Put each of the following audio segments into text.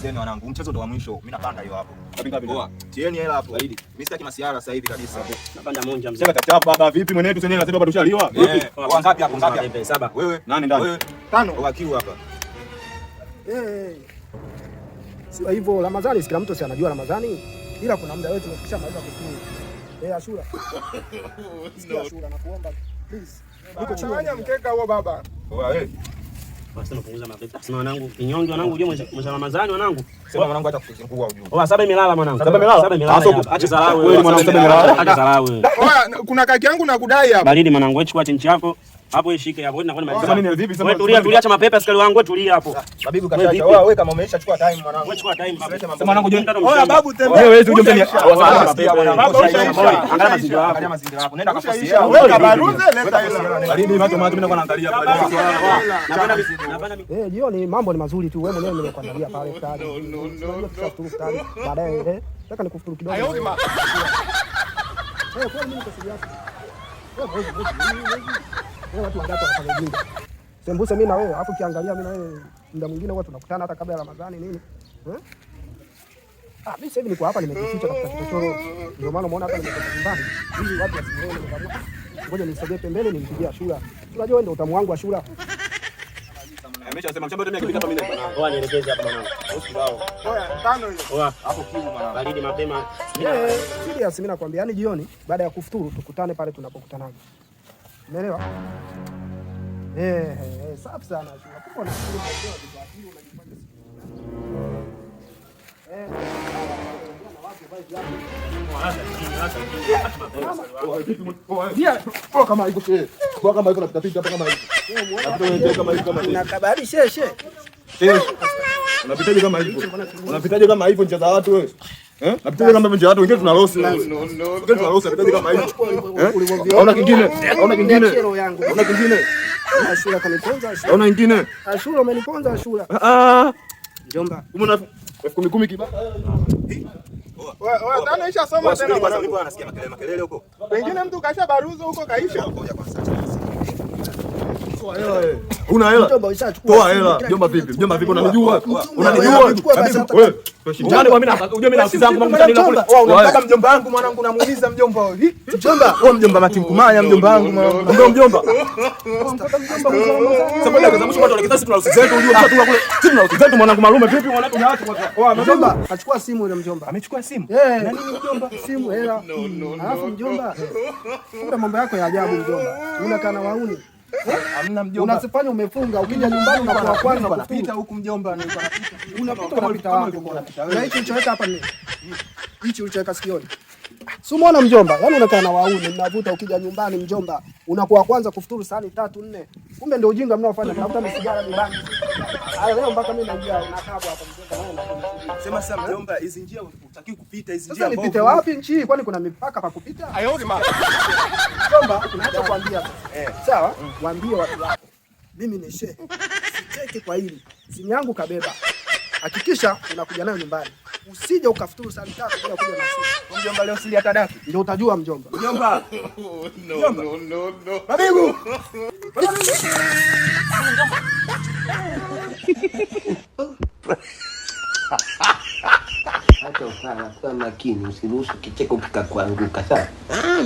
Tieni wanangu, mchezo ndo wa mwisho. Mimi napanda hiyo hapo. Napinga vile. Poa. Tieni hela hapo. Mimi sitaki masiara sasa hivi kabisa. Napanda monja mzee. Sasa tachapa baba vipi mwenetu sasa lazima bado ushaliwa? Kwa ngapi hapo ngapi? 7. Wewe nani ndani? Wewe 5 wakiu hapa. Sio hivyo Ramadhani, kila mtu si anajua Ramadhani. Ila kuna muda wetu tumekisha maliza kufuru. Ashura. Sikia Ashura nakuomba please. Niko changanya mkeka huo baba. Wewe Wasema punguza mapepa. Sema wanangu, kinyonge wanangu, unajua mwezi Ramadhani wanangu. Sema mwanangu hata kuzingua ujue. 7 imelala mwanangu. 7 imelala. 7 imelala. Acha salau wewe mwanangu 7 imelala. Acha salau wewe. Kuna kaki yangu nakudai hapa. Baridi mwanangu, wewe chukua chenchi yako. Hapo wewe shike hapo. Nakwenda maliza. Sema nini vipi sema. Wewe tulia acha mapepa askari wangu, wewe tulia hapo. Babibu kashacha. Wewe kama umeisha chukua time mwanangu. Wewe chukua time baba. Sema mwanangu je. Oya babu tembea. Wewe uje mtani. Angalia mazingira yako. Angalia mazingira yako. Nenda kafosia. Wewe kabaruze leta hiyo. Baridi macho mimi nakuwa naangalia pale. Jioni mambo ni mazuri tu. Wewe mwenyewe nimekuandalia pale tayari. Baadaye nataka nikufuturu kidogo. Kwa nini nikasikia? Wewe watu wangapi wanafanya jinga? Sembuse mimi na wewe, alafu kiangalia mimi na wewe muda mwingine huwa tunakutana hata kabla ya Ramadhani nini? Mimi sasa hivi niko hapa nimejificha katika kichochoro. Ndio maana umeona hata nimetoka nyumbani. Ili watu wasione nimeamua. Ngoja nisogee pembeni nimpigie Ashura. Unajua ndio utamu wangu Ashura. Ameshasema mshamba yote mimi akipita hapa mimi. Oa nielekeze hapa mwanangu. Usiwao. Oya 5 hiyo. Oa Hapo kiu mwanangu. baridi mapema. Serious mimi nakwambia, yani jioni baada ya kufuturu tukutane pale tunapokutana. Umeelewa? Safi sana Ashura. Kuko na kile kwa hiyo unajifanya kama hivyo shehe. Kwa kama hivyo napita hapa kama hivyo. Unakabali sheshe. Unapitaje kama hivyo? Unapitaje kama hivyo nje za watu wewe? Napitaje kama nje za watu wengine tuna losi. Wengine tuna losi napitaje kama hivyo? Hauna kingine? Hauna kingine? Hauna kingine? Ashura kaniponza Ashura. Hauna kingine? Ashura umeniponza Ashura. Mjomba. Umeona 10,000 kibaka. Wewe tena isha soma tena bwana. Nilikuwa nasikia makelele huko. Pengine mtu kasha baruzo huko kaisha. Una hela? Toa hela. Mjomba vipi? Mjomba vipi unanijua? Unanijua? Wewe. Tushindane kwa mimi na unajua mimi na ofisi zangu mambo ndio kule. Wewe unataka mjomba wangu mwanangu unamuuliza mjomba wewe. Mjomba, wewe mjomba Matimkumanya mjomba wangu mwanangu. Ndio mjomba. Sababu ndio kama watu wanakita sisi tuna ofisi zetu unajua mtu kule. Sisi tuna ofisi zetu mwanangu malume vipi mwanangu unaacha kwanza. Wewe mjomba achukua simu ile mjomba. Amechukua simu? Na nini mjomba? Simu hela. Alafu mjomba. Kuna mambo yako ya ajabu mjomba. Unakaa na wauni. Hamna mjomba. Unasifanya umefunga ukija nyumbani unakuwa kwanza unapita huku mjomba unapita unapita wapi unapita. Na hicho ulichoweka hapa ni hichi ulichoweka sikioni. Si umeona mjomba? Yaani unakaa na wauni mnavuta ukija nyumbani mjomba unakuwa kwanza kufuturu sahani 3 4. Kumbe ndio ujinga mnaofanya mnavuta misigara mibangi. Haya leo mpaka mimi naingia na kabu hapa mjomba. Sema sasa mjomba hizi njia utakiwa kupita hizi njia. Sasa nipite wapi nchi? Kwani kuna mipaka pa kupita? Mjomba unachokuambia. Sawa? Waambie watu wako. Mimi ni shehe. Sicheke kwa hili. Simu yangu kabeba. Hakikisha unakuja nayo nyumbani. Usije ukafuturu saa 3 bila kuja na simu. Mjomba leo sili hata dafu. Ndio utajua mjomba. Mjomba. No. Babigu. Hata ukala kwa makini usiruhusu kicheko kikakuanguka sawa?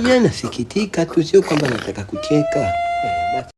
Mimi nasikitika tu, sio kwamba nataka kucheka.